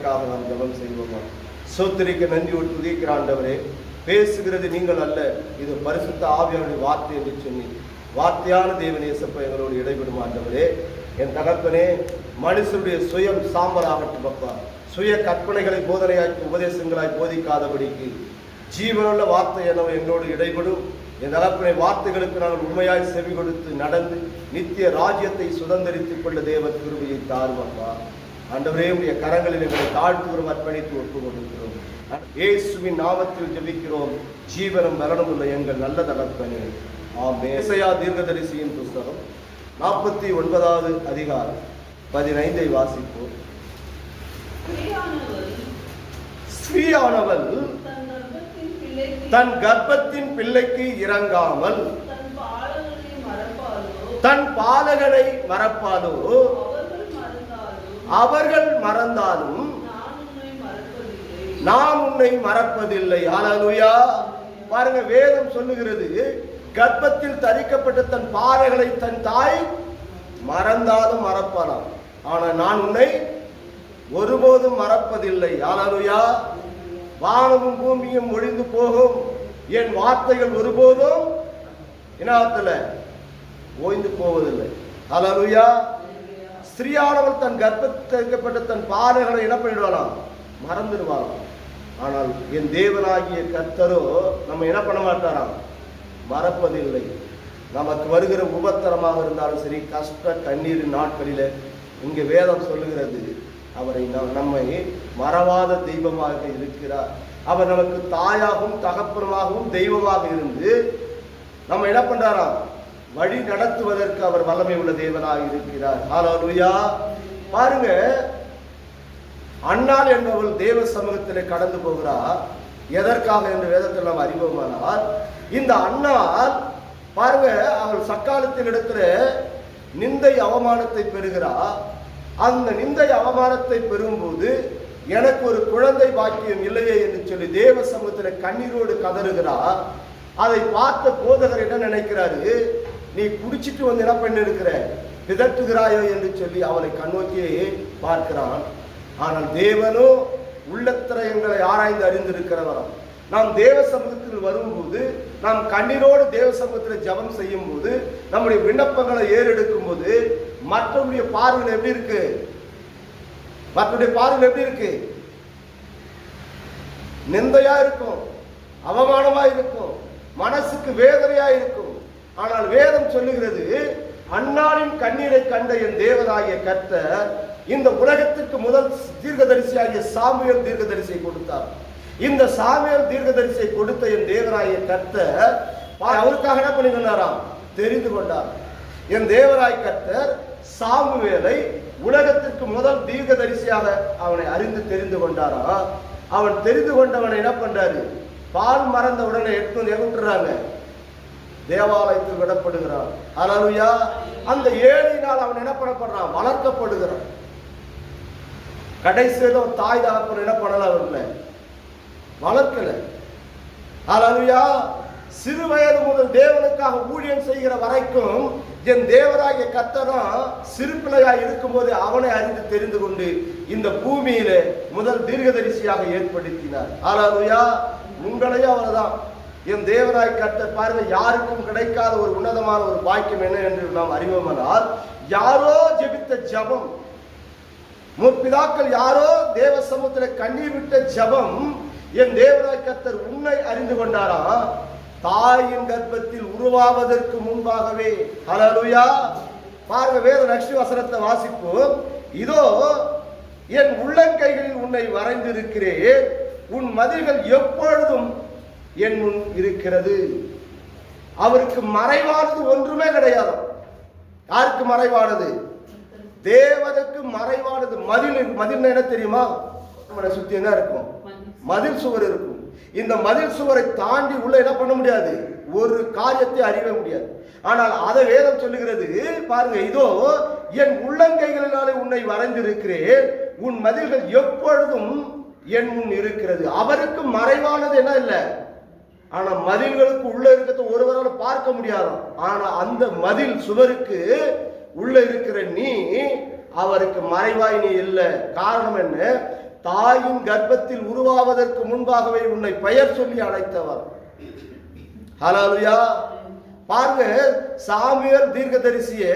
வார்த்தைக்காக நாம் ஜெபம் செய்வோமா? சோத்திரிக்க நன்றியோடு துதிக்கிற ஆண்டவரே, பேசுகிறது நீங்கள் அல்ல, இது பரிசுத்த ஆவியானுடைய வார்த்தை என்று சொல்லி வார்த்தையான தேவன் இயேசப்பா எங்களோடு இடைபெறும் ஆண்டவரே. என் தகப்பனே, மனுஷனுடைய சுயம் சாம்பலாகட்டும் அப்பா, சுய கற்பனைகளை போதனையாக்கி உபதேசங்களாய் போதிக்காதபடிக்கு ஜீவனுள்ள வார்த்தை எனவும் எங்களோடு இடைபெறும். என் தகப்பனை, வார்த்தைகளுக்கு நாங்கள் உண்மையாய் செவி கொடுத்து நடந்து நித்திய ராஜ்யத்தை சுதந்திரித்துக் கொள்ள தேவ கிருபையை தாரும் அப்பா. ஆண்டவரே, உடைய கரங்களில் எங்களை தாழ்த்துகிறோம், அர்ப்பணித்து ஒப்பு கொடுக்கிறோம். இயேசுவின் நாமத்தில் ஜெபிக்கிறோம், ஜீவனும் மரணம் உள்ள எங்கள் நல்ல தகப்பனே, ஆமென். ஏசாயா தீர்க்கதரிசியின் புஸ்தகம் 49வது அதிகாரம் 15 வாசிப்போம். ஸ்ரீயானவள் தன் கர்ப்பத்தின் பிள்ளைக்கு இறங்காமல் தன் பாலகனை மறப்பாலோ, அவர்கள் மறந்தாலும் நான் உன்னை மறப்பதில்லை. ஹல்லேலூயா. பாருங்க, வேதம் சொல்லுகிறது, கர்ப்பத்தில் தரிக்கப்பட்ட தன் பாலகளை தன் தாய் மறந்தாலும் மறப்பாளாம், ஆனால் நான் உன்னை ஒருபோதும் மறப்பதில்லை. ஹல்லேலூயா. வானமும் பூமியும் ஒழிந்து போகும், என் வார்த்தைகள் ஒருபோதும் இனத்துல ஓய்ந்து போவதில்லை. ஹல்லேலூயா. ஸ்திரீயானவள் தன் கர்ப்பத்தில் வைக்கப்பட்ட தன் பாலகளை என்ன பண்ணிடுவாளாம்? மறந்துடுவாளாம். ஆனால் என் தேவனாகிய கர்த்தரோ நம்ம என்ன பண்ண மாட்டாராம்? மறப்பதில்லை. நமக்கு வருகிற உபத்திரமாக இருந்தாலும் சரி, கஷ்ட கண்ணீர் நாட்களில் இங்கே வேதம் சொல்லுகிறது, அவரை நம்மை மறவாத தெய்வமாக இருக்கிறார். அவர் நமக்கு தாயாகவும் தகப்பனமாகவும் தெய்வமாக இருந்து நம்ம என்ன பண்றாராம்? வழி நடத்துவதற்கு அவர் வல்லமை உள்ள தேவனாக இருக்கிறார். ஹல்லேலூயா. பாருங்க, அன்னாள் என்பவள் தேவ சமூகத்தில் கடந்து போகிறார். எதற்காக என்று வேதத்தில் நாம் அறிவோமானால், இந்த அன்னாள் பாருங்க, அவள் சக்காலத்தில் இடத்துல நிந்தை அவமானத்தை பெறுகிறார். அந்த நிந்தை அவமானத்தை பெறும்போது எனக்கு ஒரு குழந்தை பாக்கியம் இல்லையே என்று சொல்லி தேவ சமூகத்தில் கண்ணீரோடு கதறுகிறார். அதை பார்த்த போதகர் என்ன நினைக்கிறாரு? நீ குடிச்சிட்டு வந்து என்ன பண்ணி இருக்கிற, பிதற்றுகிறாயோ என்று சொல்லி அவளை கண்ணோக்கி பார்க்கிறான். ஆனால் தேவனோ உள்ளத்திரயங்களை ஆராய்ந்து அறிந்திருக்கிறவராம். நாம் தேவ சமூகத்தில் வரும்போது, நாம் கண்ணீரோடு தேவ சமூகத்தில் ஜெபம் செய்யும் போது, நம்முடைய விண்ணப்பங்களை ஏறெடுக்கும் போது மற்றவருடைய பார்வையில் எப்படி இருக்கு? மற்றவருடைய பார்வையில் எப்படி இருக்கு? நிந்தையா இருக்கும், அவமானமா இருக்கும், மனசுக்கு வேதனையா இருக்கும். ஆனால் வேதம் சொல்லுகிறது, அன்னாளின் கண்ணீரை கண்ட என் தேவனாகிய கர்த்தர் இந்த உலகத்திற்கு முதல் தீர்க்கதரிசியாகிய சாமுவேல் தீர்க்கதரிசியை கொடுத்தார். இந்த சாமுவேல் தீர்க்கதரிசியை கொடுத்த என் தேவனாகிய கர்த்தர் அவருக்காக என்ன பண்ணி கொண்டாராம்? தெரிந்து கொண்டார். என் தேவனாகிய கர்த்தர் சாமுவேலை உலகத்திற்கு முதல் தீர்க்கதரிசியாக அவனை அறிந்து தெரிந்து கொண்டாரா. அவன் தெரிந்து கொண்டவனை என்ன பண்றாரு? பால் மறந்த உடனே எடுத்து எங்குறாங்க, தேவாலயத்தில் விடப்படுகிறான். ஹல்லேலூயா. அந்த 7 நாள் அவன் என்ன பண்ணப்படுறான்? வளர்க்கப்படுகிறான். கடைசியில தாய் தகப்பன் என்ன பண்ணல? அவர்ல வளர்க்கல. ஹல்லேலூயா. சிறு வயது முதல் தேவனுக்காக ஊழியம் செய்கிற வரைக்கும் என் தேவராகிய கர்த்தரும் சிறு பிள்ளையாய் இருக்கும் போது அவனை அறிந்து தெரிந்து கொண்டு இந்த பூமியில முதல் தீர்க்கதரிசியாக ஏற்படுத்தினார். ஹல்லேலூயா. உங்களையும் அவர்தான் என் தேவராய் கர்த்தர் பாருங்க, யாருக்கும் கிடைக்காத ஒரு உன்னதமான ஒரு பாக்கியம் என்ன என்று நாம் அறிவோமானால், யாரோ ஜெபித்த ஜெபம், முற்பிதாக்கள் யாரோ தேவ சமூகத்தில் கண்ணீர் விட்ட ஜெபம் என் தேவராய் கர்த்தர் உன்னை அறிந்து கொண்டாரா தாயின் கர்ப்பத்தில் உருவாவதற்கு முன்பாகவே. ஹல்லேலூயா. பாருங்க, வேத நட்ச வசனத்தை வாசிப்போம். இதோ என் உள்ளங்கைகளில் உன்னை வரைந்திருக்கிறேன், உன் மதில்கள் எப்பொழுதும் என் முன் இருக்கிறது. அவருக்கு மறைவானது ஒன்றுமே கிடையாது. யாருக்கு மறைவானது? தேவனுக்கு மறைவானது மதில். மதில் என்ன தெரியுமா? நம்மளை சுத்தி என்ன இருக்கும்? மதில் சுவர் இருக்கும். இந்த மதில் சுவரை தாண்டி உள்ள என்ன பண்ண முடியாது? ஒரு காரியத்தை அறிய முடியாது. ஆனால் அதை வேதம் சொல்லுகிறது பாருங்க, இதோ என் உள்ளங்கைகளினாலே உன்னை வரைந்திருக்கிறேன், உன் மதில்கள் எப்பொழுதும் என் முன் இருக்கிறது. அவருக்கு மறைவானது என்ன இல்லை. ஆனா மதில்களுக்கு உள்ள இருக்கிறத ஒருவரால் பார்க்க முடியாது. ஆனா அந்த மதில் சுவருக்கு உள்ள இருக்கிற நீ அவருக்கு மறைவாய் நீ இல்லை. காரணம் என்ன? தாயின் கர்ப்பத்தில் உருவாவதற்கு முன்பாகவே உன்னை பெயர் சொல்லி அழைத்தவர். ஹல்லேலூயா. பாருங்க, சாமுவேல் தீர்க்கதரிசியே,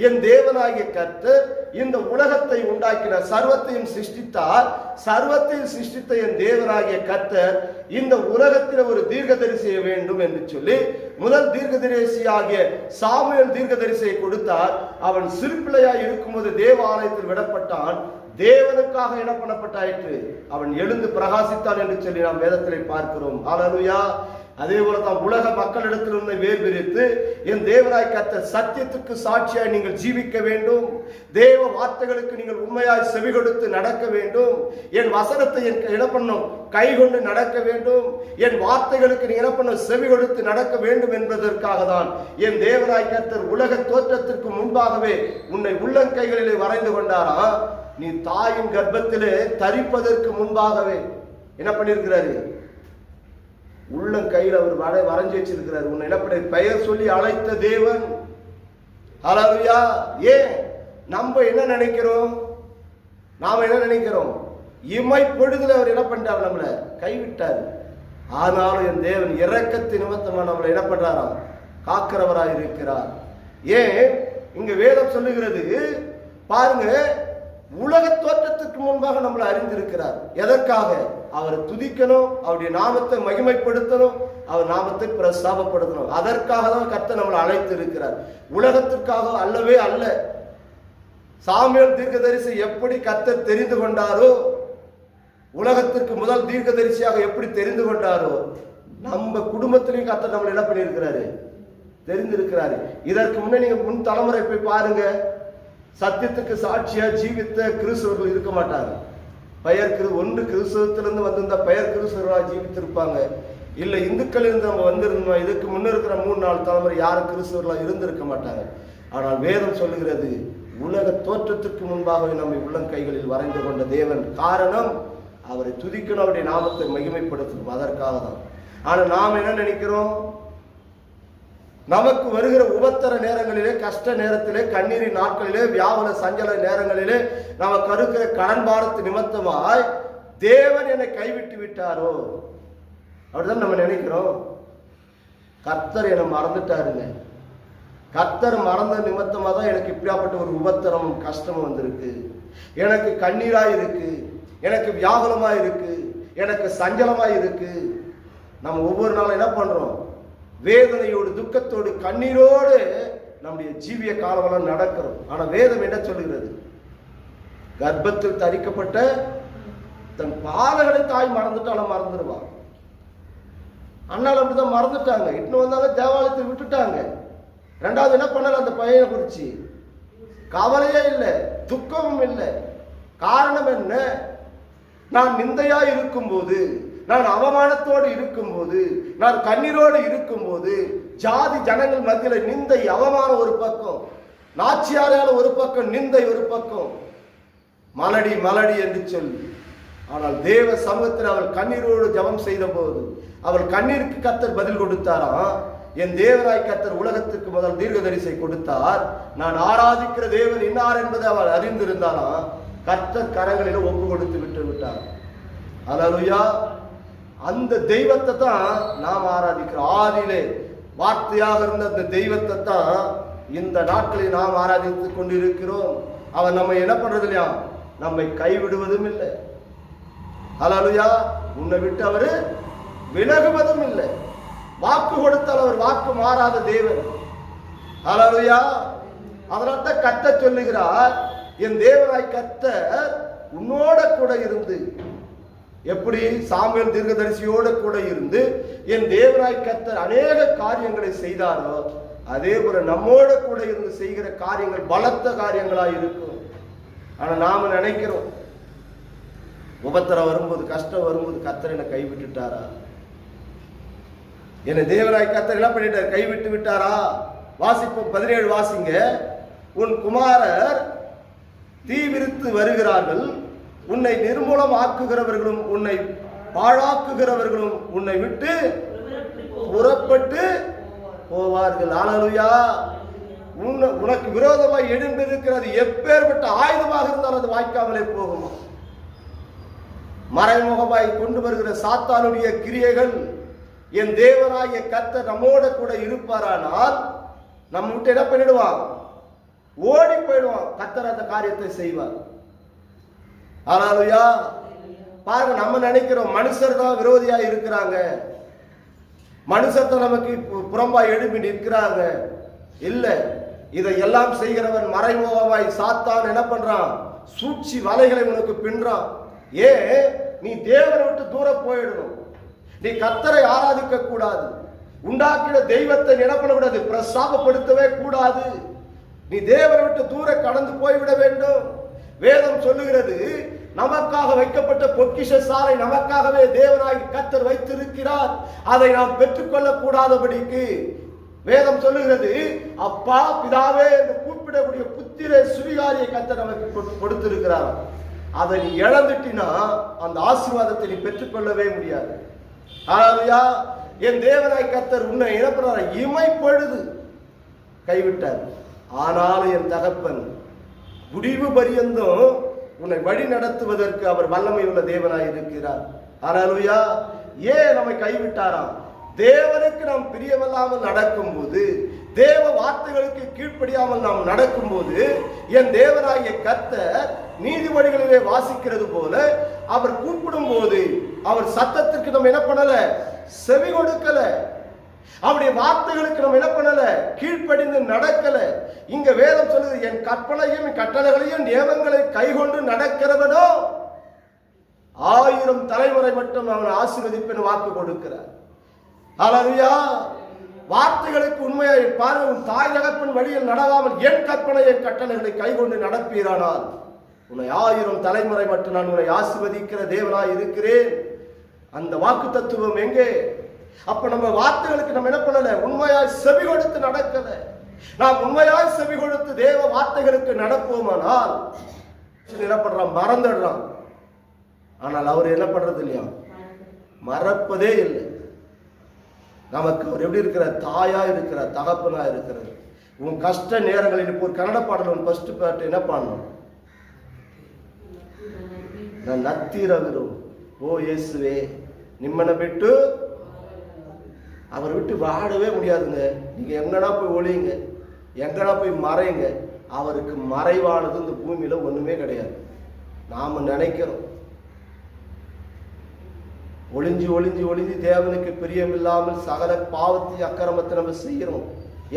என் தேவனாகிய கர்த்தர் இந்த உலகத்தை உண்டாக்கினார், சர்வத்தையும் சிருஷ்டித்தார். சர்வத்தையும் சிருஷ்டித்த என் தேவனாகிய கர்த்தர் இந்த உலகத்தில் ஒரு தீர்க்கதரிசியை வேண்டும் என்று சொல்லி முதல் தீர்க்கதரிசியாகிய சாமுவேல் தீர்க்கதரிசியை கொடுத்தார். அவன் சிறுபிள்ளையாய் இருக்கும்போது தேவ ஆலயத்தில் விடப்பட்டான். தேவனுக்காக என்ன பண்ணப்பட்டாயிற்று, அவன் எழுந்து பிரகாசித்தான் என்று சொல்லி நாம் வேதத்திலே பார்க்கிறோம். ஹல்லேலூயா. அதே போல தான் உலக மக்களிடத்திலிருந்து வேர் பிரித்து என் தேவனாய் கர்த்தர் சத்தியத்துக்கு சாட்சியாய் நீங்கள் ஜீவிக்க வேண்டும். தேவ வார்த்தைகளுக்கு நீங்கள் உண்மையாய் செவி கொடுத்து நடக்க வேண்டும். என் வசனத்தை என்ன பண்ணும், கை கொண்டு நடக்க வேண்டும். என் வார்த்தைகளுக்கு நீங்க என்ன பண்ண, செவி கொடுத்து நடக்க வேண்டும் என்பதற்காக தான் என் தேவனாய் கர்த்தர் உலக தோற்றத்திற்கு முன்பாகவே உன்னை உள்ளங்கைகளிலே வரைந்து கொண்டாரா. நீ தாயின் கர்ப்பத்திலே தரிப்பதற்கு முன்பாகவே என்ன பண்ணிருக்கிறாரு, உள்ளங்கையில் அவர் வரைஞ்சு வச்சிருக்கிறார். உன்னை என்ன பண்ண, பெயர் சொல்லி அழைத்த தேவன். ஹல்லேலூயா. ஏன் நம்ம என்ன நினைக்கிறோம், நாம என்ன நினைக்கிறோம், இமை பொழுதுல அவர் என்ன பண்ணிட்டார், நம்மளை கைவிட்டார். ஆனாலும் என் தேவன் இரக்கத்தின் நிமித்தமா நம்மளை என்ன பண்றாராம், காக்கிறவராய் இருக்கிறார். ஏன் இங்க வேதம் சொல்லுகிறது பாருங்க, உலக தோற்றத்துக்கு முன்பாக நம்மளை அறிந்திருக்கிறார். எதற்காக, அவரை துதிக்கணும், அவருடைய நாமத்தை மகிமைப்படுத்தணும், அவர் நாமத்தை பிரஸ்தாபப்படுத்தணும். அதற்காக தான் கர்த்தர் நம்மளை அழைத்து இருக்கிறார், உலகத்திற்காக அல்லவே அல்ல. சாமுவேல் தீர்க்கதரிசி எப்படி கர்த்தர் தெரிந்து கொண்டாரோ, உலகத்திற்கு முதல் தீர்க்கதரிசியாக எப்படி தெரிந்து கொண்டாரோ, நம்ம குடும்பத்திலையும் கர்த்தர் நம்மளை என்ன பண்ணியிருக்கிறாரு, தெரிந்திருக்கிறாரு. இதற்கு முன்னே நீங்க முன் தலைமுறை போய் பாருங்க, சத்தியத்துக்கு சாட்சியா ஜீவித்த கிறிஸ்தவர்கள் இருக்க மாட்டாங்க. பெயர் ஒன்று கிறிஸ்தவத்திலிருந்து வந்திருந்த பெயர் கிறிஸ்தவர்களாக ஜீவித்திருப்பாங்க. இல்லை இந்துக்களிலிருந்து நம்ம வந்திருந்தோம், இதுக்கு முன்ன இருக்கிற 3-4 தலைமுறை யாரும் கிறிஸ்தவர்களாக இருந்திருக்க மாட்டாங்க. ஆனால் வேதம் சொல்லுகிறது, உலக தோற்றத்திற்கு முன்பாகவே நம்மை உள்ளங்கைகளில் வரைந்து கொண்ட தேவன். காரணம், அவரை துதிக்கணும், அவருடைய நாமத்தை மகிமைப்படுத்தணும், அதற்காக தான். ஆனால் நாம் என்ன நினைக்கிறோம், நமக்கு வருகிற உபத்திர நேரங்களிலே, கஷ்ட நேரத்திலே, கண்ணீரின் நாட்களிலே, வியாபார சஞ்சல நேரங்களிலே, நமக்கு இருக்கிற கடன் பாரத்து நிமித்தமாய் தேவன் என்னை கைவிட்டு விட்டாரோ அப்படிதான் நம்ம நினைக்கிறோம். கர்த்தர் என்னை மறந்துட்டாருங்க. கர்த்தர் மறந்த நிமித்தமா தான் எனக்கு இப்படியாப்பட்ட ஒரு உபத்திரமும் கஷ்டமும் வந்திருக்கு. எனக்கு கண்ணீராய் இருக்கு, எனக்கு வியாகுலமாய் இருக்கு, எனக்கு சஞ்சலமாய் இருக்கு. நம்ம ஒவ்வொரு நாளும் என்ன பண்றோம், வேதனையோடு துக்கத்தோடு கண்ணீரோடு நம்முடைய ஜீவிய காலமெல்லாம் நடக்கிறோம். ஆனா வேதம் என்ன சொல்லுகிறது, கர்ப்பத்தில் தரிக்கப்பட்ட தன் பாதங்களை தாய் மறந்துட்டாலும் மறந்துடுவான். அண்ணால் அப்படிதான் மறந்துட்டாங்க, இன்னும் வந்தாங்க தேவாலயத்தை விட்டுட்டாங்க. ரெண்டாவது என்ன பண்ணல, அந்த பையனை குறிச்சு கவலையே இல்லை, துக்கமும் இல்லை. காரணம் என்ன, நான் நிந்தையா இருக்கும்போது, நான் அவமானத்தோடு இருக்கும்போது, நான் கண்ணீரோடு இருக்கும்போது, ஜாதி ஜனங்கள் மத்தியில் நிந்தை அவமானம் ஒரு பக்கம், நாச்சியாரால ஒரு பக்கம் நிந்தை ஒரு பக்கம், மலடி மலடி என்று சொல்லி. ஆனால் தேவ சமூகத்தில் அவள் கண்ணீரோடு ஜெபம் செய்த போது அவள் கண்ணீருக்கு கர்த்தர் பதில் கொடுத்தாராம். என் தேவனாய் கர்த்தர் உலகத்திற்கு முதல் தீர்க்கதரிசியை கொடுத்தார், நான் ஆராதிக்கிற தேவன் இன்னார் என்பதை அவள் அறிந்திருந்தாராம். கர்த்தர் கரங்களில் ஒப்பு கொடுத்து விட்டு விட்டார். அல்லேலூயா. அந்த தெய்வத்தை தான் நாம் ஆராதிக்கிறோம். ஆதியிலே வார்த்தையாக இருந்த அந்த தெய்வத்தை தான் இந்த நாட்களில் நாம் ஆராதித்துக் கொண்டிருக்கிறோம். அவர் நம்ம என்ன பண்றது இல்லையா, நம்மை கைவிடுவதும் இல்லை. அல்லேலூயா. உன்னை விட்டு அவர் விலகுவதும் இல்லை. வாக்கு கொடுத்தால் அவர் வாக்கு மாறாத தேவன். அல்லேலூயா. அதனால தான் கர்த்தர் சொல்லுகிறார், என் தேவனாய் கர்த்தர் உன்னோட கூட இருந்து, எப்படி சாமுவேல் தீர்க்கதரிசியோட கூட இருந்து என் தேவனாய் கர்த்தர் அநேக காரியங்களை செய்தாரோ, அதே போல நம்மோட கூட இருந்து செய்கிற காரியங்கள் பலத்த காரியங்களாய் இருக்கும். ஆனா நாம நினைக்கிறோம், உபத்திரம் வரும்போது, கஷ்டம் வரும்போது கர்த்தர் என்னை கைவிட்டுட்டாரா, என்னை தேவனாய் கர்த்தர் என்ன பண்ணிட்டார், கைவிட்டு விட்டாரா. வாசிப்போம், 17 வாசிங்க. உன் குமாரர் தீவிரித்து வருகிறார்கள், உன்னை நிர்மூலம் ஆக்குகிறவர்களும் உன்னை பாழாக்குகிறவர்களும் உன்னை விட்டு புறப்பட்டு போவார்கள். அல்லேலூயா. உனக்கு விரோதமாய் எழும்பிருக்கிறது எப்பேற்பட்ட ஆயுதமாக இருந்தாலும் அது வாய்க்காமலே போகுமா. மறைமுகமாய் கொண்டு வருகிற சாத்தானுடைய கிரியைகள் என் தேவனாகிய கர்த்தர் நம்மோட கூட இருப்பாரானால் நம்ம விட்டு என்ன பண்ணிடுவான்? ஓடி போயிடுவான். கர்த்தர் அந்த காரியத்தை செய்வார். ஹல்லேலூயா. பாருங்க, நம்ம நினைக்கிறோம் மனுஷர் தான் விரோதியா இருக்கிறாங்க, மனுஷத்தை நமக்கு புறம்பா எழுப்பி நிற்கிறாங்க. இல்ல, இதை எல்லாம் செய்கிறவன் மறைமுகமாய் சாத்தான் என்ன பண்றான்? சூழ்ச்சி வலைகளை உனக்கு பின்றான். நீ தேவனை விட்டு தூர போயிடணும். நீ கர்த்தரை ஆராதிக்க கூடாது. உண்டாக்கின தெய்வத்தை நினைப்படக்கூடாது, பிரஸ்தாபப்படுத்தவே கூடாது. நீ தேவனை விட்டு தூர கடந்து போய்விட வேண்டும். வேதம் சொல்லுகிறது, நமக்காக வைக்கப்பட்ட பொக்கிஷ சாலை நமக்காகவே தேவனாகி கர்த்தர் வைத்திருக்கிறார். அதை நாம் பெற்றுக்கொள்ள கூடாதபடிக்கு வேதம் சொல்லுகிறது, அப்பா பிதாவே என்று கூப்பிடக்கூடிய புத்திர சுவிகாரியை கர்த்தர் நமக்கு கொடுத்திருக்கிறார். அதை நீ இழந்துட்டினா அந்த ஆசீர்வாதத்தை நீ பெற்றுக்கொள்ளவே முடியாது. ஹல்லேலூயா. என் தேவனாய் கர்த்தர் உன்னை இனப்படுற இமை பொழுது கைவிட்டார். ஆனாலும் என் தகப்பன் முடிவு பரியந்தம் உன்னை வழி நடத்துவதற்கு அவர் வல்லமை உள்ள தேவனாய் இருக்கிறார். ஹல்லேலூயா. ஏன் நம்மை கைவிட்டாராம்? தேவனுக்கு நாம் பிரியமில்லாமல் நடக்கும்போது, தேவ வார்த்தைகளுக்கு கீழ்ப்படியாமல் நாம் நடக்கும்போது, என் தேவனாகிய கர்த்தர் நீதிமொழிகளிலே வாசிக்கிறது போல அவர் கூப்பிடும் போது அவர் சத்தத்திற்கு நம்ம என்ன பண்ணல? செவி கொடுக்கல. அவருடைய வார்த்தைகளுக்கு நம்ம என்ன பண்ணல? கீழ்ப்படிந்து நடக்கல. இங்க வேதம் சொல்லுது, என் கற்பனையும் கட்டளைகளையும் நியமங்களை கைகொண்டு நடக்கிறவனோ 1000 தலைமுறை மட்டும் அவன் ஆசீர்வதிப்பேன் வாக்கு கொடுக்கிறார். ஹல்லேலூயா. வார்த்தைகளுக்கு உண்மையாய் பாருங்க, தாய் தகப்பன் வழியில் நடவாமல் என் கற்பனை என் கட்டளைகளை கைகொண்டு நடப்பீரானால் உன்னை 1000 தலைமுறை மட்டும் நான் உன்னை ஆசீர்வதிக்கிற தேவனாய் இருக்கிறேன். அந்த வாக்கு தத்துவம் எங்கே? அப்ப நம்ம வார்த்தைகளுக்கு நம்ம என்ன பண்ணல? உண்மையாய் செவி கொடுத்து நடக்கல. நாம் உண்மையாய் செவி கொடுத்து தேவ வார்த்தைகளுக்கு நடப்போமானால் என்ன பண்றான்? மறந்துடுறான். ஆனால் அவர் என்ன பண்றது இல்லையா? மறப்பதே இல்லை. நமக்கு அவர் எப்படி இருக்கிறார்? தாயா இருக்கிறார், தகப்பனா இருக்கிறார். உன் கஷ்ட நேரங்களில் இப்போ ஒரு கன்னட பாடல் ஃபர்ஸ்ட் பாட்டு என்ன பாடணும்? நான் நத்திரவிரு ஓ இயேசுவே நிம்மனை விட்டு அவரை விட்டு வாடவே முடியாதுங்க. நீங்க எங்கனா போய் ஒளியுங்க, எங்கனா போய் மறைங்க, அவருக்கு மறைவானது இந்த பூமியில ஒண்ணுமே கிடையாது. நாம நினைக்கிறோம் ஒளிஞ்சு ஒளிஞ்சு ஒளிஞ்சு தேவனுக்கு பிரியமில்லாமல் சகல பாவத்தை அக்கிரமத்தை நம்ம செய்யறோம்.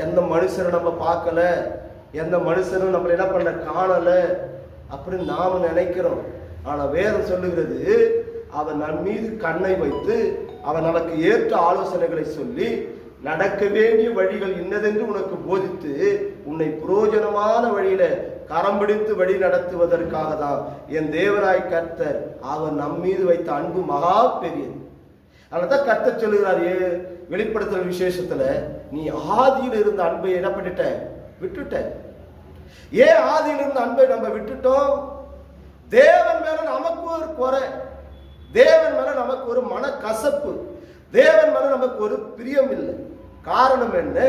எந்த மனுஷரை நம்ம பார்க்கல, எந்த மனுஷனும் நம்மள என்ன பண்ண காணல அப்படின்னு நாம நினைக்கிறோம். ஆனா வேதம் சொல்லுகிறது, அவன் நம் மீது கண்ணை வைத்து அவன் நமக்கு ஏற்ற ஆலோசனைகளை சொல்லி நடக்க வேண்டிய வழிகள் இன்னதென்று உனக்கு போதித்து உன்னை புரோஜனமான வழியில கரம் பிடித்து வழி நடத்துவதற்காக தான் என் தேவனாய் கர்த்தர் அவர் நம் மீது வைத்த அன்பு மகா பெரியது. அதனால்தான் கர்த்தர் சொல்லுகிறார் வெளிப்படுத்தல் விசேஷத்துல, நீ ஆதியில் இருந்த அன்பை என்ன பண்ணிட்ட? விட்டுட்ட. ஏன் ஆதியில் இருந்த அன்பை நம்ம விட்டுட்டோம்? தேவன் மேல நமக்கு ஒரு குறை, தேவன் மேல நமக்கு ஒரு மன கசப்பு, தேவன் மேல நமக்கு ஒரு பிரியம் இல்லை. காரணம் என்ன?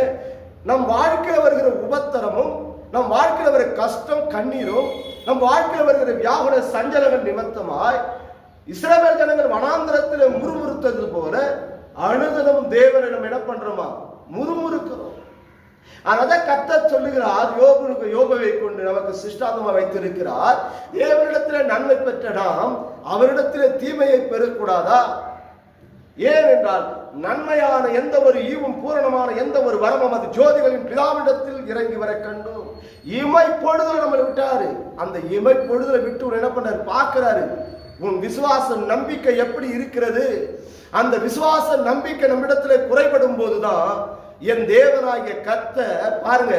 நம் வாழ்க்கையில் வருகிற உபத்திரமும், நம் வாழ்க்கையில் வருகிற கஷ்டம் கண்ணீரும், நம் வாழ்க்கையில் வருகிற வியாகுல சஞ்சலங்கள் நிமித்தமாய் இஸ்ரவேல் ஜனங்கள் வனாந்தரத்தில் முறுமுறுத்தது போல அனுதினமும் தேவனை நம்ம என்ன பண்றோமா? முறுமுறுக்கிறோம். அதான் கர்த்தர் சொல்லுகிறார், யோபுவை கொண்டு நமக்கு சிஷ்டாந்தமா வைத்திருக்கிறார். தேவனிடத்திலே நன்மை பெற்ற நாம் அவரிடத்திலே தீமையை பெறக்கூடாதா? ஏனென்றால் நன்மையான எந்த ஒரு ஈவும் பூரணமான எந்த ஒரு வரமும் அது ஜோதிகளின் பிதாவிடத்தில் இறங்கி வர கண்டோம். இமை பொழுதுல நம்ம விட்டாரு. அந்த இமை பொழுதுல விட்டு என்ன பண்ணாரு? பார்க்கிறாரு, உன் விசுவாச நம்பிக்கை எப்படி இருக்கிறது. அந்த விசுவாச நம்பிக்கை நம்மிடத்துல குறைபடும் போதுதான் என் தேவனாகிய கர்த்தர் பாருங்க,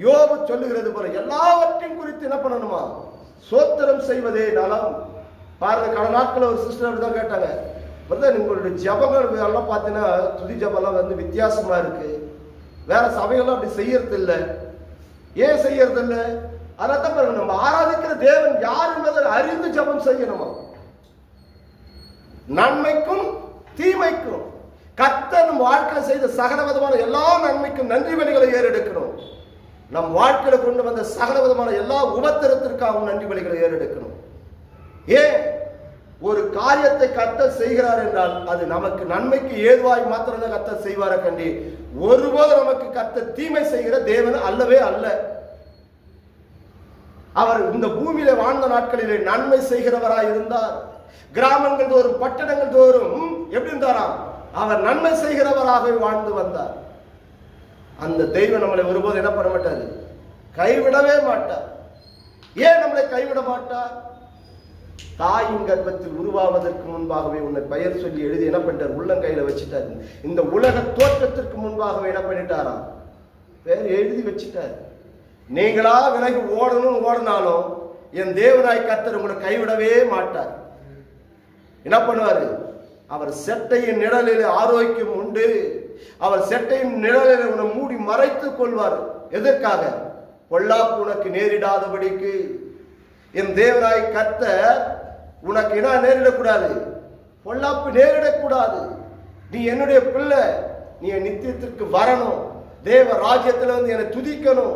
யோபு சொல்லுகிறது போல எல்லாவற்றையும் குறித்து என்ன பண்ணணுமா? சோத்திரம் செய்வதே நலம். பாருங்க, கடந்த நாட்கள் ஒரு சிஸ்டர் தான் கேட்டாங்க, உங்களுடைய ஜபங்கள் எல்லாம் பார்த்தீங்கன்னா துதி ஜபம்லாம் வந்து வித்தியாசமா இருக்கு, வேற சபைகள்லாம் அப்படி செய்யறது இல்லை. ஏன் செய்யறது இல்லை? அதான் பாருங்க, நம்ம ஆராதிக்கிற தேவன் யார் என்பதை அறிந்து ஜபம் செய்யணுமா? நன்மைக்கும் தீமைக்கும் கர்த்தர் நம் வாழ்க்கையில செய்த சகல விதமான எல்லா நன்மைக்கும் நன்றி பலிகளை ஏறெடுக்கணும். நம் வாழ்க்கையில கொண்டு வந்த சகல விதமான எல்லா உபத்திரத்திற்காகவும் நன்றி பலிகளை ஏறெடுக்கணும். ஏன்? ஒரு காரியத்தை கர்த்தர் செய்கிறார் என்றால் அது நமக்கு நன்மைக்கு ஏதுவாய் மாத்திரம் கர்த்தர் செய்வார கண்டி ஒருபோது நமக்கு கர்த்தர் தீமை செய்கிற தேவன் அல்லவே அல்ல. அவர் இந்த பூமியில வாழ்ந்த நாட்களிலே நன்மை செய்கிறவராய் இருந்தார். கிராமங்கள் தோறும் பட்டணங்கள் தோறும் எப்படி இருந்தாராம்? அவர் நன்மை செய்கிறவராக வாழ்ந்து வந்தார். அந்த தெய்வம் நம்மளை ஒருபோது என்ன பண்ண மாட்டார்? கைவிடவே மாட்டார். ஏன் நம்மளை கைவிட மாட்டார்? தாயின் கர்ப்பத்தில் உருவாவதற்கு முன்பாகவே உன்னை பெயர் சொல்லி எழுதி என்ன பண்ணிட்டார்? உள்ளங்கையில வச்சுட்டார். இந்த உலக தோற்றத்திற்கு முன்பாகவே என்ன பண்ணிட்டாராம்? பேர் எழுதி வச்சுட்டார். நீங்களா விலகி ஓடணும் ஓடினாலும் என் தேவனாய் கர்த்தர் உங்களை கைவிடவே மாட்டார். என்ன பண்ணுவாரு? அவர் செட்டையின் நிழலில் ஆரோக்கியம் உண்டு. அவர் செட்டையின் நிழலில் உன்னை மூடி மறைத்துக் கொள்வார். எதற்காக? பொல்லாப்பு உனக்கு நேரிடாதபடிக்கு. என் தேவனாய் கர்த்தர் உனக்கு என்ன நேரிடக்கூடாது? பொல்லாப்பு நேரிடக்கூடாது. நீ என்னுடைய பிள்ளை, நீ நித்தியத்திற்கு வரணும், தேவ ராஜ்யத்தில் வந்து என்னை துதிக்கணும்.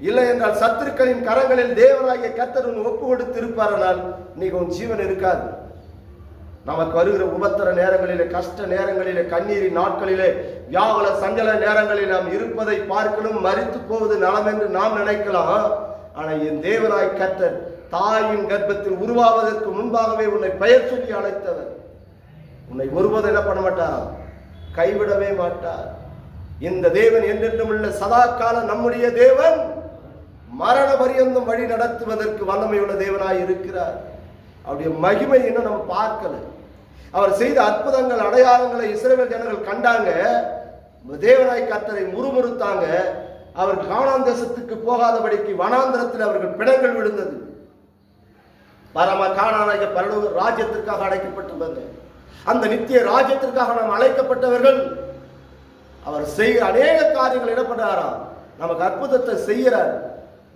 இல்லை என்றால் சத்துருக்களின் கரங்களில் தேவனாகிய கர்த்தர் உன் ஒப்பு கொடுத்து இருப்பாரனால் இன்னைக்கு உன் ஜீவன் இருக்காது. நமக்கு வருகிற உபத்திர நேரங்களிலே, கஷ்ட நேரங்களிலே, கண்ணீரின் நாட்களிலே, வியாகுல சஞ்சல நேரங்களில் நாம் இருப்பதை பார்க்கணும். மரித்து போவது நலம் என்று நாம் நினைக்கலாம். ஆனால் என் தேவனாய் கர்த்தர் தாயின் கர்ப்பத்தில் உருவாவதற்கு முன்பாகவே உன்னை பெயர் சொல்லி அழைத்தவர். உன்னை ஒருபோது என்ன பண்ண மாட்டார்? கைவிடவே மாட்டார். இந்த தேவன் என்றென்றும் உள்ள சதா காலம் நம்முடைய தேவன். மரண பரியந்தம் வழி நடத்துவதற்கு வல்லமையுள்ள தேவனாய் இருக்கிறார். அவருடைய மகிமை இன்னும் நம்ம பார்க்கல. அவர் செய்த அற்புதங்கள் அடையாளங்களை இஸ்ரவேல் ஜனங்கள் கண்டாங்க. தேவனாய் கர்த்தரை முறுமுறுத்தாங்க. அவர் கானான் தேசத்துக்கு போகாதபடிக்கு வனாந்திரத்தில் அவர்கள் பிணங்கள் விழுந்தது. பரம கானானாகிய பரலோக ராஜ்யத்திற்காக அழைக்கப்பட்டவர்கள், அந்த நித்திய ராஜ்யத்திற்காக நாம் அழைக்கப்பட்டவர்கள். அவர் செய்கிற அநேக காரியங்கள் என்ன பண்றாராம்? நமக்கு அற்புதத்தை செய்கிறார்.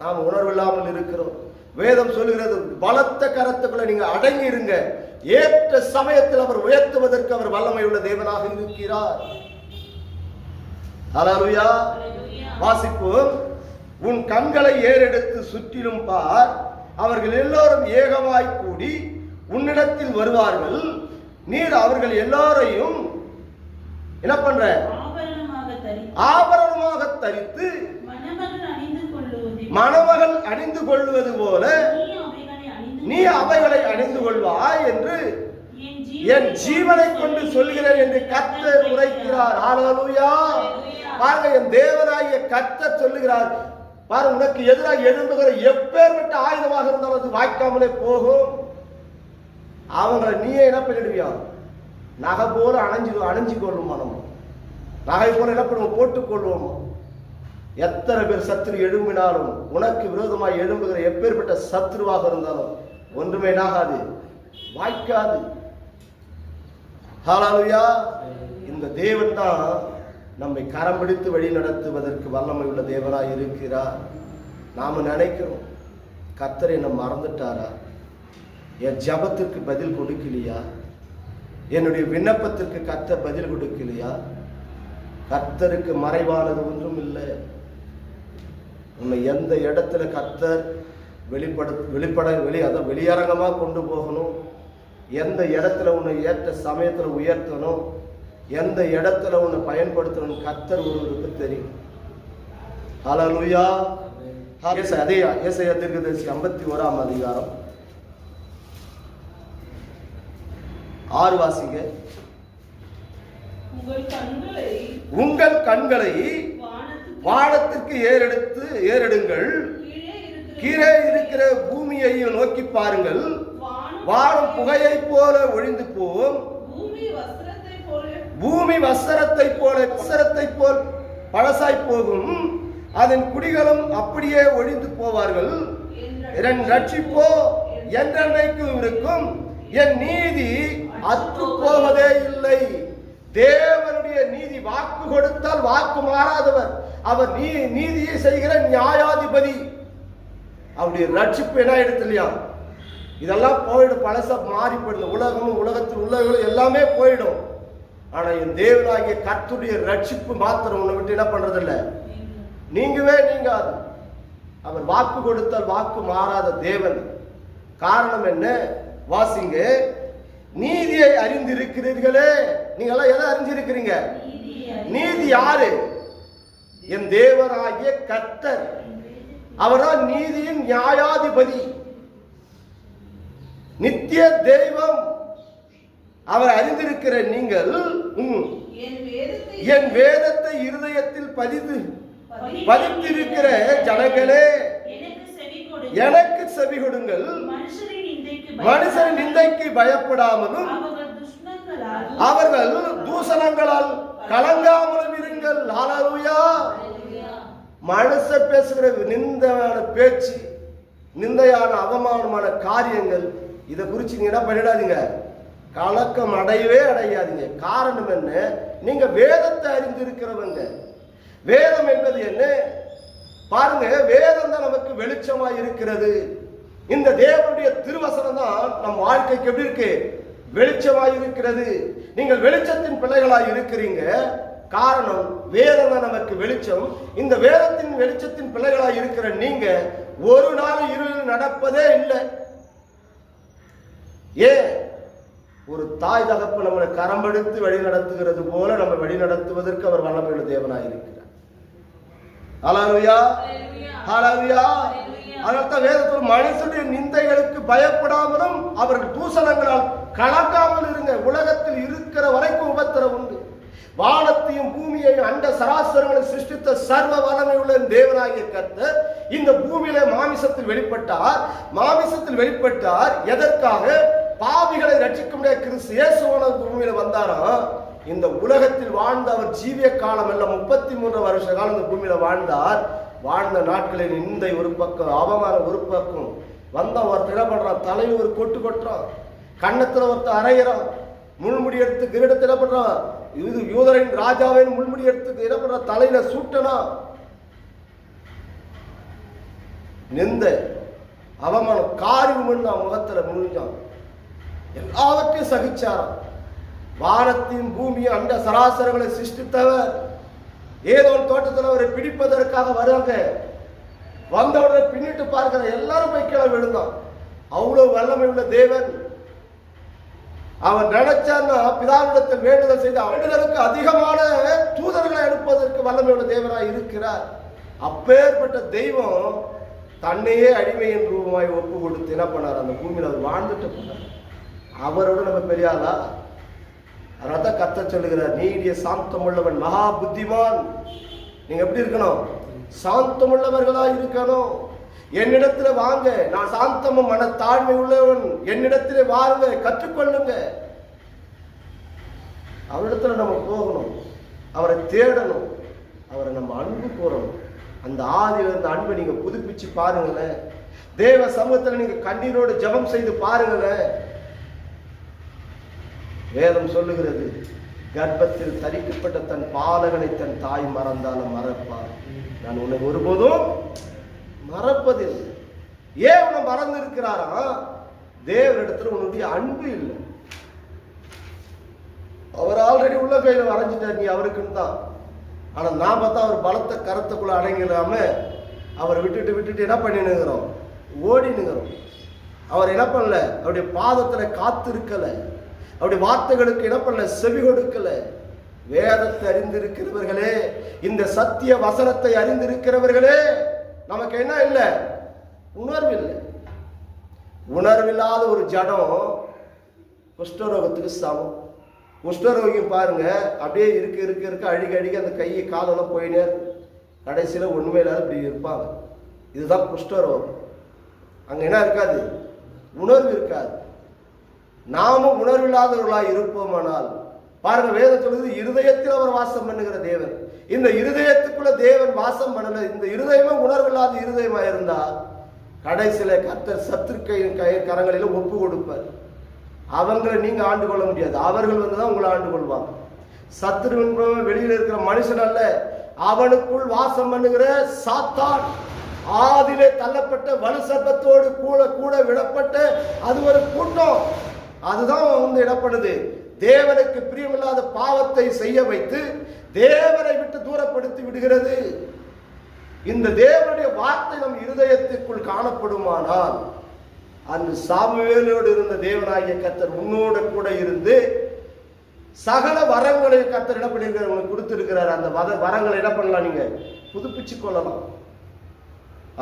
நாம் உணர்வில்லாமல் இருக்கிறோம். வேதம் சொல்லுகிறது, பலத்த கரத்துக்குள்ள நீங்க அடங்கி இருங்க, ஏற்ற சமயத்தில் அவர் உயர்த்துவதற்கு அவர் வல்லமை உள்ள தேவனாக இருக்கிறார். ஹல்லேலூயா. வாசிப்போம். உன் கண்களை ஏறெடுத்து சுற்றிலும் பார், அவர்கள் எல்லோரும் ஏகமாய் கூடி உன்னிடத்தில் வருவார்கள். நீர் அவர்கள் எல்லாரையும் என்ன பண்ற? ஆபரணமாக தரித்து மணமகள் அணிந்து கொள்வது போல நீ அவைகளை அணிந்து கொள்வாய் என்று என் ஜீவனை கொண்டு சொல்கிறேன் என்று கர்த்தர் உரைக்கிறார். ஹல்லேலூயா. பாருங்க, என் தேவனாகிய கர்த்தர் சொல்லுகிறார். பாரு, உனக்கு எதிராக எழும்புகிற எப்பேற்பட்ட ஆயுதமாக இருந்தாலும் அது வாய்க்காமலே போகும். அவங்களை நீயே என்ன பண்ணிடுவியா? நகை போல அணைஞ்சு கொள்ளுமா? நம்ம நகை போல என்ன பண்ணுவோம்? போட்டுக்கொள்வோம். எத்தனை பேர் சத்துரு எழும்பினாலும், உனக்கு விரோதமாக எழும்புகிற எப்பேற்பட்ட சத்துருவாக இருந்தாலும் ஒன்றுமே ஆகாது, வாய்க்காது. ஹல்லேலூயா. இந்த தேவன் தான் நம்மை கரம் பிடித்து வழி நடத்துவதற்கு வல்லமை உள்ள தேவனாய் இருக்கிறார். நாம நினைக்கிறோம், கர்த்தர் என்ன மறந்துட்டாரா? என் ஜபத்திற்கு பதில் கொடுக்கலையா? என்னுடைய விண்ணப்பத்திற்கு கர்த்தர் பதில் கொடுக்கலையா? கர்த்தருக்கு மறைவானது ஒன்றும் இல்லை. உன்னை எந்த இடத்துல கர்த்தர் வெளியரங்கமாக கொண்டு போகணும், எந்த இடத்துல உன்னை ஏற்ற சமயத்தில் உயர்த்தணும், எந்த இடத்துல உன்னை பயன்படுத்தணும், கர்த்தர் ஒருவருக்கு தெரியும். ஹல்லேலூயா. அதே ஏசாயா தீர்க்கதரிசி 51ஆம் அதிகாரம் 6 வாசிங்க. உங்கள் கண்களை வானத்திற்கு ஏறெடுங்கள், கீழே இருக்கிற பூமியை நோக்கி பாருங்கள். வானம் புகையை போல ஒழிந்து போம், பூமி வஸ்திரத்தை போல் பழசாய் போகும், அதன் குடிகளும் அப்படியே ஒழிந்து போவார்கள். என் ரட்சிப்போ என்றென்றைக்கும் இருக்கும், என் நீதி அற்று போவதே இல்லை. தேவனுடைய நீதி, வாக்கு கொடுத்தால் வாக்கு மாறாதவர், அவர் நீதியை செய்கிற நியாயாதிபதி. அவருடைய ரட்சிப்பு என்ன ஆயிடுது இல்லையா? இதெல்லாம் போயிடும், பழச மாறி போயிடும். உலகமும் உலகத்தில் உள்ளவர்களும் எல்லாமே போயிடும். ஆனா என் தேவனாகிய கர்த்தருடைய ரட்சிப்பு மாத்திரம் உன்னை விட்டு என்ன பண்றதில்லை, நீங்கவே நீங்காது. அவர் வாக்கு கொடுத்தால் வாக்கு மாறாத தேவன். காரணம் என்ன? வாசிங்க. நீதியை அறிந்திருக்கிறீர்களே. நீங்க எல்லாம் எதை அறிஞ்சிருக்கிறீங்க? நீதி யாரு? என் தேவராகிய கர்த்தர். அவர்தான் நீதியின் நியாயாதிபதி, நித்திய தெய்வம். அவர் அறிந்திருக்கிற நீங்கள் என் வேதத்தை இருதயத்தில் பதித்திருக்கிற ஜனங்களே, எனக்கு செவி கொடுங்கள். மனுஷரின் நிந்தைக்கு பயப்படாமலும் அவர்கள் தூஷணங்களால் கலங்காமலும் இருங்கள். ஹல்லேலூயா. மனுஷர் பேசுகிற நிந்தையான பேச்சு, நிந்தையான அவமானமான காரியங்கள், இதை குறிச்சு நீங்க என்ன பண்ணிடாதீங்க, கலக்கம் அடையவே அடையாதீங்க. காரணம் என்ன? நீங்க வேதத்தை அறிந்திருக்கிறவங்க. வேதம் என்பது என்ன? பாருங்க, வேதம் தான் நமக்கு வெளிச்சமாய் இருக்கிறது. இந்த தேவனுடைய திருவசனம் தான் நம் வாழ்க்கைக்கு எப்படி இருக்கு? வெளிச்சமாய் இருக்கிறது. நீங்கள் வெளிச்சத்தின் பிள்ளைகளாய் இருக்கிறீங்க. காரணம், வேதம் தான் நமக்கு வெளிச்சம். இந்த வேதத்தின் வெளிச்சத்தின் பிள்ளைகளாய் இருக்கிற நீங்க ஒரு நாள் இருளில் நடப்பதே இல்லை. ஏன்? ஒரு தாய் தகப்பு நம்மளை கரம்பெடுத்து வழி நடத்துகிறது போல நம்ம வழி நடத்துவதற்கு அவர் வல்லமையுள்ள தேவனாய் இருக்கிறார். ஹல்லேலூயா, ஹல்லேலூயா. அதனால்தான் வேதத்தில் மனுஷனுடைய நிந்தைகளுக்கு பயப்படாமலும் அவர்கள் தூஷணங்களால் கலக்காமல் இருங்க. உலகத்தில் இருக்கிற வரைக்கும் உபத்திரம் உண்டு. வானத்தையும் பூமியையும் அண்ட சராசரங்களை சிருஷ்டித்த சர்வ வல்லமை உள்ள தேவனாகிய கர்த்தர் இந்த பூமியில மாமிசத்தில் வெளிப்பட்டார். எதற்காக? பாவிகளை ரட்சிக்க முடியாத கிறிஸ்து இயேசுவான பூமியில வந்தாராம். இந்த உலகத்தில் வாழ்ந்த அவர் ஜீவிய காலம் எல்லாம் 33 வருஷ காலம் இந்த பூமியில வாழ்ந்தார். வாழ்ந்த நாட்களில் இந்த ஒரு பக்கம், அவமானம் ஒரு பக்கம். வந்த ஒருத்தர் என்ன பண்றான்? தலையில் ஒரு கொட்டு கொட்டுறான், கண்ணத்துல ஒருத்தர் அரைகிறான், முள்முடி எடுத்து கிரீடத்தை என்ன பண்றான்? இது யூதரின் ராஜாவின் முள்முடி எடுத்து என்ன பண்றான்? தலையில சூட்டனா. நிந்த அவமானம் காரியம் முகத்துல முழிஞ்சான். எல்லாவற்றையும் சகிச்சாராம். வானத்தின் பூமியை அண்ட சராசரங்களை சிருஷ்டித்தவர் ஏதோ ஒரு தோட்டத்தில் அவரை பிடிப்பதற்காக வருவாங்க. வந்தவுடனே பின்னிட்டு பார்க்கிற எல்லாரும் போய் கீழே விழுந்தான். அவ்வளவு வல்லமை உள்ள தேவன். அவன் நினைச்சான்னா பிதாவிடத்தில் வேண்டுதல் செய்து வேண்டுதலுக்கு அதிகமான தூதர்களை அனுப்புவதற்கு வல்லமை உள்ள தேவனாய் இருக்கிறார். அப்பேற்பட்ட தெய்வம் தன்னையே அடிமையின் ரூபமாய் ஒப்பு கொடுத்து என்ன பண்ணார்? அந்த பூமியில் அவர் வாழ்ந்துட்டு போனார். அவரோட நம்ம பெரியாளா? அதனால தான் கர்த்தர் சொல்லுகிறார், நீடிய சாந்தம் உள்ளவன் மகா புத்திமான். நீங்க எப்படி இருக்கணும்? சாந்தம் உள்ளவர்களா இருக்கணும். என்னிடத்துல வாங்க, நான் சாந்தமும் மன தாழ்மை உள்ளவன், என்னிடத்துல வாருங்க, கற்றுக்கொள்ளுங்க. அவரிடத்துல நம்ம போகணும், அவரை தேடணும், அவரை நம்ம அன்பு கூறணும். அந்த ஆதியில் இருந்த அன்பை நீங்க புதுப்பிச்சு பாருங்களேன். தேவ சமூகத்துல நீங்க கண்ணீரோடு ஜெபம் செய்து பாருங்களேன். வேதம் சொல்லுகிறது, கர்ப்பத்தில் தரிக்கப்பட்ட தன் பாலகனை தன் தாய் மறந்தாலும் மறப்பார், நான் உன்னை ஒருபோதும் மறப்பதில்லை. ஏன் உன்னை மறந்து இருக்கிறாரா? தேவனிடத்துல உன்னுடைய அன்பு இல்லை. அவர் ஆல்ரெடி உள்ள கையில வரைஞ்சிட்டார், நீ அவருக்குன்னு தான். ஆனா நான் பார்த்தா அவர் பலத்த கரத்துக்குள்ள அடங்கிடாம அவரை விட்டுட்டு என்ன பண்ணினுங்கிறோம்? ஓடினுங்கிறோம். அவர் என்ன பண்ணல? அவருடைய பாதத்துல காத்து இருக்கல, அவருடைய வார்த்தைகளுக்கு என்ன பண்ணல? செவி கொடுக்கல. வேதத்தை அறிந்திருக்கிறவர்களே, இந்த சத்திய வசனத்தை அறிந்திருக்கிறவர்களே, நமக்கு என்ன இல்லை? உணர்வு இல்லை. உணர்வில்லாத ஒரு ஜடம் குஷ்டரோகத்துக்கு சமம். குஷ்டரோகியும் பாருங்க, அப்படியே இருக்க அடிக்க அந்த கையை காலெல்லாம் போயினே கடைசியில ஒண்ணுமே இல்லாத இப்படி இருப்பாங்க. இதுதான் குஷ்டரோகம். அங்க என்ன இருக்காது? உணர்வு இருக்காது. நாமும் உணர்வில்லாதவர்களாய் இருப்போமானால் பாருங்க, வேதம் சொல்லுது, இருதயத்தில் அவர் வாசம் பண்ணுகிற தேவன். இந்த இருதயத்துக்குள்ள தேவன் வாசம் பண்ணல. இந்த இருதயமே உணர்வில்லாத இருதயமா இருந்தா கடைசியில கர்த்தர் சத்துருக்கையின் கரங்களில ஒப்பு கொடுப்பார். அவங்களை நீங்க ஆண்டு கொள்ள முடியாது, அவர்கள் வந்துதான் உங்களை ஆண்டு கொள்வாங்க. சத்துரு என்பவன் வெளியில இருக்கிற மனுஷன் அல்ல, அவனுக்குள் வாசம் பண்ணுகிற சாத்தான். ஆதிலே தள்ளப்பட்ட வலு சர்ப்பத்தோடு கூட விடப்பட்ட அது ஒரு கூட்டம். அதுதான் வந்து இடப்படுது. தேவனுக்கு பிரியமில்லாத பாவத்தை செய்ய வைத்து தேவனை விட்டு தூரப்படுத்தி விடுகிறது. இந்த தேவனுடைய வார்த்தை நம் இருதயத்திற்குள் காணப்படுமானால் அன்று சாமுவேலோடு இருந்த தேவனாகிய கர்த்தர் உன்னோட கூட இருந்து சகல வரங்களை கர்த்தர் என்ன பண்ணிருக்காரு, உங்களுக்கு கொடுத்திருக்கிறார். அந்த வரங்களை என்ன பண்ணலாம், நீங்க புதுப்பிச்சு கொள்ளலாம்.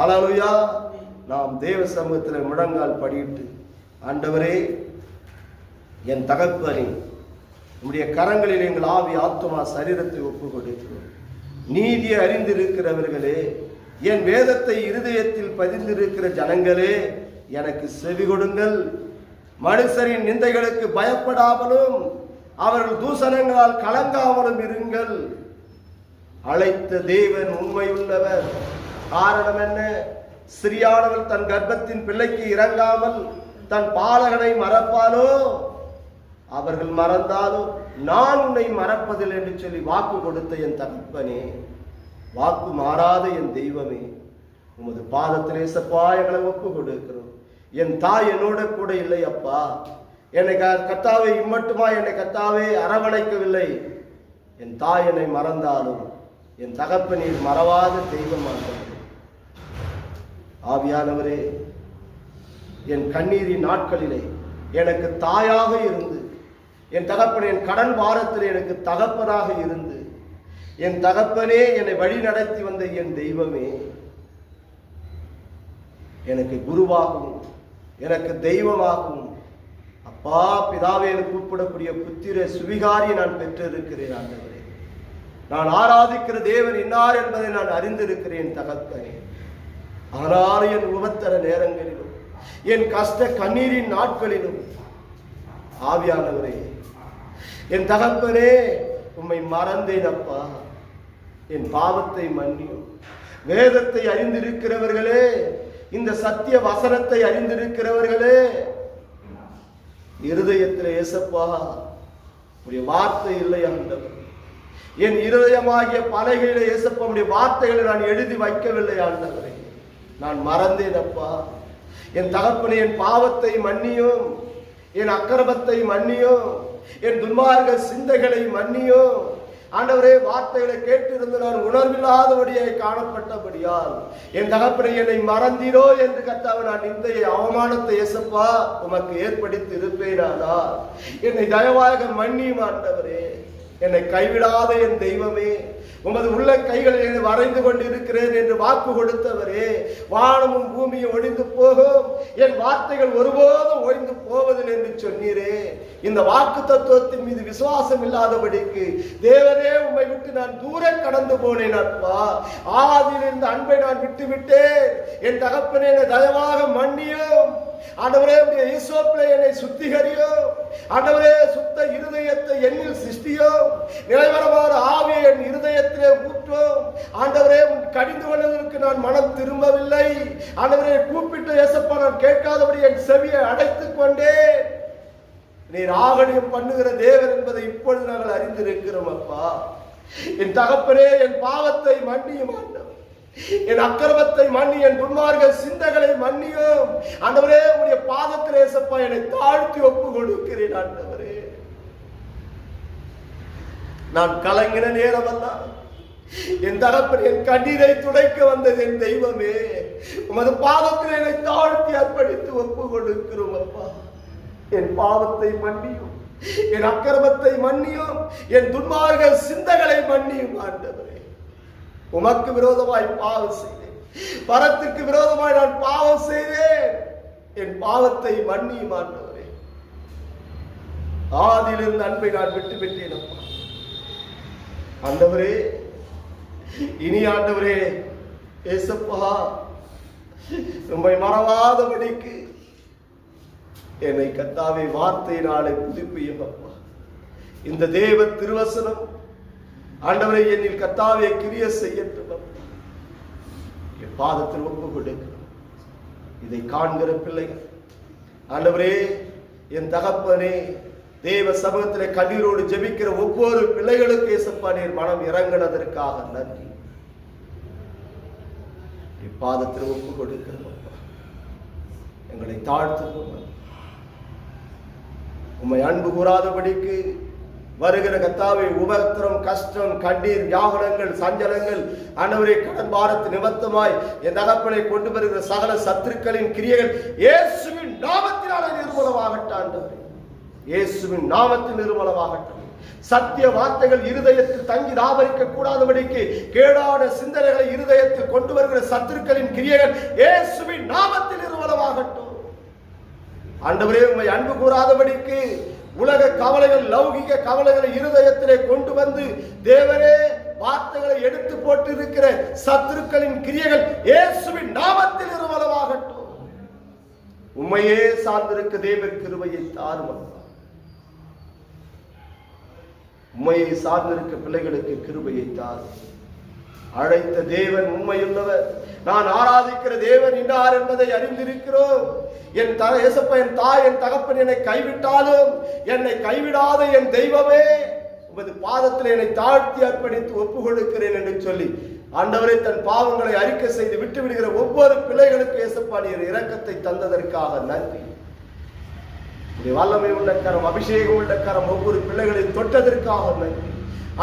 அல்லேலூயா. நாம் தேவ சமூகத்தில் முழங்கால் படியிட்டு, ஆண்டவரே, என் தகப்பனே, உம்முடைய கரங்களில் எங்கள் ஆவி ஆத்துமா சரீரத்தை ஒப்பு கொடுக்கிறோம். நீதியை அறிந்திருக்கிறவர்களே, என் வேதத்தை இருதயத்தில் பதிந்திருக்கிற ஜனங்களே, எனக்கு செவி கொடுங்கள். மனுஷரின் நிந்தைகளுக்கு பயப்படாமலும் அவர்கள் தூசணங்களால் கலங்காமலும் இருங்கள். அழைத்த தேவன் உண்மையுள்ளவர். காரணம் என்ன? சிறியானவள் தன் கர்ப்பத்தின் பிள்ளைக்கு இறங்காமல் தன் பாலகனை மறப்பாலோ? அவர்கள் மறந்தாலும் நான் உன்னை மறப்பதில்லை என்று சொல்லி வாக்கு கொடுத்த என் தகப்பனே, வாக்கு மாறாத என் தெய்வமே, உமது பாதத்திலே சப்பா எங்களை ஒப்பு கொடுக்கிறோம். என் தாய் என்னோட கூட இல்லை அப்பா. என்னை கர்த்தாவே இம்மட்டுமா என்னை கர்த்தாவே அரவணைக்கவில்லை. என் தாய் என்னை மறந்தாலும் என் தகப்பனீர் மறவாத தெய்வமாக ஆவியானவரே, என் கண்ணீரின் நாட்களிலே எனக்கு தாயாக இருந்து, என் தகப்பனே என் கடன் வாரத்தில் எனக்கு தகப்பனாக இருந்து, என் தகப்பனே என்னை வழி நடத்தி வந்த என் தெய்வமே, எனக்கு குருவாகவும் எனக்கு தெய்வமாகவும் அப்பா பிதாவே என்று கூப்பிடக்கூடிய புத்திர சுவிகாரியை நான் பெற்றிருக்கிறேன். ஆண்டவரே, நான் ஆராதிக்கிற தேவன் இன்னார் என்பதை நான் அறிந்திருக்கிறேன் தகப்பனே. ஆனாலும் என் உபத்திர நேரங்களிலும் என் கஷ்ட கண்ணீரின் நாட்களிலும் ஆவியானவரே, என் தகப்பனே, உம்மை மறந்தேன் அப்பா. என் பாவத்தை மன்னியும். வேதத்தை அறிந்திருக்கிறவர்களே, இந்த சத்திய வசனத்தை அறிந்திருக்கிறவர்களே, இருதயத்தில் ஏசப்பா உடைய வார்த்தை இல்லை ஆண்டவர். என் இருதயமாகிய பலகையில ஏசப்பா உடைய வார்த்தைகளை நான் எழுதி வைக்கவில்லை ஆண்டவரே. நான் மறந்தேன் அப்பா. என் தகப்பனே, என் பாவத்தை மன்னியும், என் அக்கிரமத்தை மன்னியும், என் துன்மார்க்க சிந்தைகளை மன்னியும். ஆண்டவரே, வார்த்தைகளை கேட்டிருந்து நான் உணர்வில்லாதபடியாய் காணப்பட்டபடியால் என் தகப்பனை என்னை மறந்தீரோ என்று கர்த்தாவே நான் நிந்தையை அவமானத்தை ஏசப்பா உமக்கு ஏற்படுத்தி இருப்பேனானால் என்னை தயவாக மன்னியும் ஆண்டவரே. என்னை கைவிடாத என் தெய்வமே, உமது உள்ள கைகளில் வரைந்து கொண்டு இருக்கிறேன் என்று வாக்கு கொடுத்தவரே, வானமும் பூமியும் ஒழிந்து போகும், என் வார்த்தைகள் ஒருபோதும் ஒழிந்து போவதில்லை என்று சொன்னீரே. இந்த வாக்கு தத்துவத்தின் மீது விசுவாசம் இல்லாதபடிக்கு தேவனே, உம்மை விட்டு நான் தூரம் கடந்து போனேன் அப்பா. ஆதியில் இருந்த அன்பை நான் விட்டு விட்டேன். என் தகப்பனே, என்னை தயவாக மன்னியும். ஆண்டவரே, உடைய ஈசோப்பிலே என்னை சுத்திகரியும். ஆண்டவரே, சுத்த இருதயத்தை என்னில் சிருஷ்டியும். நிலைவரமான ஆவியை என் இருதயத்திலே ஊற்றும். ஆண்டவரே, கடிந்து கொள்வதற்கு நான் மனம் திரும்பவில்லை. ஆண்டவரே, கூப்பிட்டு ஏசப்பா நான் கேட்காதபடி என் செவியை அடைத்துக் கொண்டேன். நீர் ஆகணியம் பண்ணுகிற தேவன் என்பதை இப்பொழுது நாங்கள் அறிந்திருக்கிறோம் அப்பா. என் தகப்பனே, என் பாவத்தை மன்னியும் ஆண்டவர். என் அக்கிரமத்தை மன்னி, என் துன்மார்க்க சிந்தைகளை மன்னியும். ஆண்டவரே, உடைய பாதத்தில் ஏசப்பா என்னை தாழ்த்தி ஒப்பு கொடுக்கிறேன் ஆண்டவரே. நான் கலங்கின நேரமெல்லாம் என் தகப்பன் என் கண்ணீரை துடைக்க வந்தது என் தெய்வமே. உமது பாதத்தில் என்னை தாழ்த்தி அர்ப்பணித்து ஒப்பு கொடுக்கிறோம் அப்பா. என் பாவத்தை மன்னியும், என் அக்கிரமத்தை மன்னியும், என் துன்மார்க்க சிந்தைகளை மன்னியும் ஆண்டவரே. உமக்கு விரோதமாய் பாவம் செய்தேன், பரத்துக்கு விரோதமாய் நான் பாவம் செய்தேன். என் பாவத்தை மன்னியும் ஆண்டவரே. ஆதியிலிருந்து அன்பை நான் விட்டு விட்டேன் அப்பா. ஆண்டவரே, இனி ஆண்டவரே ஏசப்பா, உம்மை மறவாதபடிக்கு என்னை கர்த்தாவே வார்த்தையினாலே புதுப்பியும் அப்பா. இந்த தேவ திருவசனம் ஆண்டவரை என்னில் கர்த்தாவே கிரிய செய்யட்டும் அப்பா. என் பாதத்தில் ஒப்பு கொடுக்கிறோம். இதை காண்கிற பிள்ளைகள் ஆண்டவரே, என் தகப்பனே, தேவ சமூகத்தில் கண்ணீரோடு ஜெபிக்கிற ஒவ்வொரு பிள்ளைகளுக்கு ஏசப்பா நீர் மனம் இறங்கினதற்காக நன்றி. என் பாதத்தில் ஒப்பு கொடுக்கிறோம் அப்பா. எங்களை தாழ்த்துவோம். உம்மை அன்பு கூறாதபடிக்கு வருகிற கர்த்தாவே உபத்திரம், கஷ்டம், கண்ணீர், வியாகுலங்கள், சஞ்சலங்கள், ஆண்டவரே கடன் பாரத்து நிமித்தமாய் என் தகப்பனை கொண்டு வருகிற சகல சத்துருக்களின் கிரியைகள் இயேசுவின் நாமத்தினாலே நிர்மூலமாகட்டும். ஆண்டவரே இயேசுவின் நாமத்தில் நிர்மூலமாகட்டும். சத்திய வார்த்தைகள் இருதயத்தில் தங்கி தாபரிக்க கூடாதபடிக்கு கேடான சிந்தனைகளை இருதயத்தில் கொண்டு வருகிற சத்துருக்களின் கிரியைகள் இயேசுவின் நாமத்தில் நிர்மூலமாகட்டும். ஆண்டவரே உம்மை அன்பு கூறாதபடிக்கு உலக கவலைகள், லௌகிக கவலைகளை இருதயத்திலே கொண்டு வந்து தேவரே வார்த்தைகளை எடுத்து போட்டு இருக்கிற சத்துருக்களின் கிரியைகள் இயேசுவின் நாமத்தில் நிர்மூலமாகட்டும். உம்மையே சார்ந்திருக்க தேவ கிருபையை தாரும். உம்மையை சார்ந்திருக்க பிள்ளைகளுக்கு கிருபையை தாரும். அழைத்த தேவன் உண்மையுள்ளவர். நான் ஆராதிக்கிற தேவன் இன்னார் என்பதை அறிந்திருக்கிறோம். என் தாய், என் தகப்பன் என்னை கைவிட்டாலும் என்னை கைவிடாத என் தெய்வமே உமது பாதத்தில் என்னை தாழ்த்தி அர்ப்பணித்து ஒப்பு கொடுக்கிறேன் என்று சொல்லி ஆண்டவரை தன் பாவங்களை அறிக்கை செய்து விட்டு விடுகிற ஒவ்வொரு பிள்ளைகளுக்கு இயேசப்பா நீர் இரக்கத்தை தந்ததற்காக நன்றி. வல்லமை உள்ள கரம், அபிஷேகம் உள்ள கரம் ஒவ்வொரு பிள்ளைகளையும் தொட்டதற்காக நன்றி.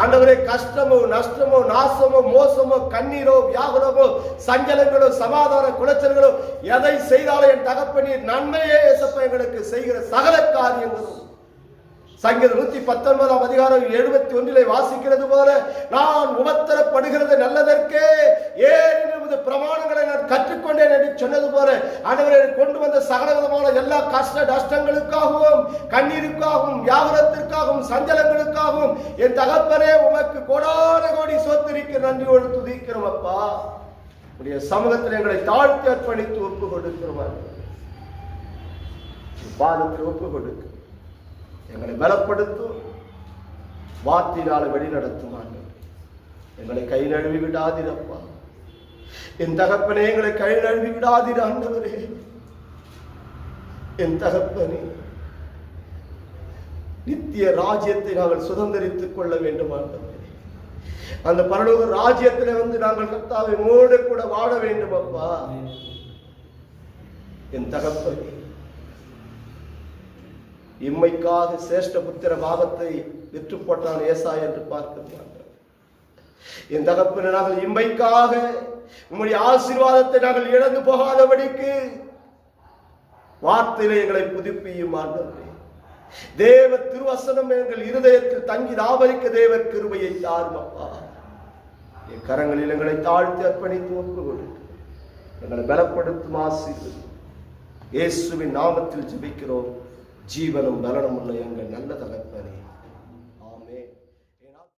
ஆண்டவரே கஷ்டமோ, நஷ்டமோ, நாசமோ, மோசமோ, கண்ணீரோ, வியாகுலமோ, சஞ்சலங்களோ, சமாதான குலைச்சல்களோ எதை செய்தாலும் என் தகப்பனீர் நன்மையே இயேசப்பா எங்களுக்கு செய்கிற சகல காரியங்களும் சங்கீதம் 119 அதிகாரம் 71 வாசிக்கிறது போல நான் உபத்திரப்படுகிறது நல்லதற்கே ஏன் பிரமாணங்களை நான் கற்றுக்கொண்டேன் என்று சொன்னது போல ஆண்டவரே கொண்டு வந்த சகல விதமான எல்லா கஷ்ட நஷ்டங்களுக்காகவும், கண்ணீருக்காகவும், வியாகுலத்திற்காகவும், சஞ்சலங்களுக்காகவும் என் தகப்பனே உமக்கு கோடான கோடி சோத்திரிக்க நன்றியோடு துதிக்கிறோம். அப்பா உடைய சமூகத்தில் எங்களை தாழ்த்தி அர்ப்பணித்து ஒப்பு கொடுக்கிறோம். பாதத்தில் ஒப்பு கொடுக்க எங்களை பலப்படுத்தும், வார்த்தையினால வழி நடத்தும். எங்களை கை நழுவி விடாதிரப்பா. என் தகப்பனே எங்களை கை நழுவி விடாதிர ஆண்டவரே. என் தகப்பனே நித்திய ராஜ்யத்தை நாங்கள் சுதந்திரித்துக் கொள்ள வேண்டும் ஆண்டவரே. அந்த பரலோக ராஜ்யத்திலே வந்து நாங்கள் கர்த்தாவை மோடு கூட வாழ வேண்டும் அப்பா. என் தகப்பனே இம்மைக்காக சிரேஷ்ட புத்திர பாகத்தை விற்று போட்டான் ஏசாய் என்று பார்க்கிறார். என் தகப்பனே நாங்கள் இம்மைக்காக உம்முடைய ஆசீர்வாதத்தை நாங்கள் இழந்து போகாதபடிக்கு வார்த்தையிலே எங்களை புதுப்பியும் ஆண்டவரே. தேவ திருவசனம் எங்கள் இருதயத்தில் தங்கி தாபரிக்க தேவர் கிருபையை தாரும் அப்பா. என் கரங்களில் எங்களை தாழ்த்தி அர்ப்பணித்து ஒப்பு கொடுத்து எங்களை பலப்படுத்தும் ஆசீர்வதி இயேசுவின் நாமத்தில் ஜெபிக்கிறோம். ஜீவனும் நலனும் உள்ள எங்கள் நல்ல தகப்பனே.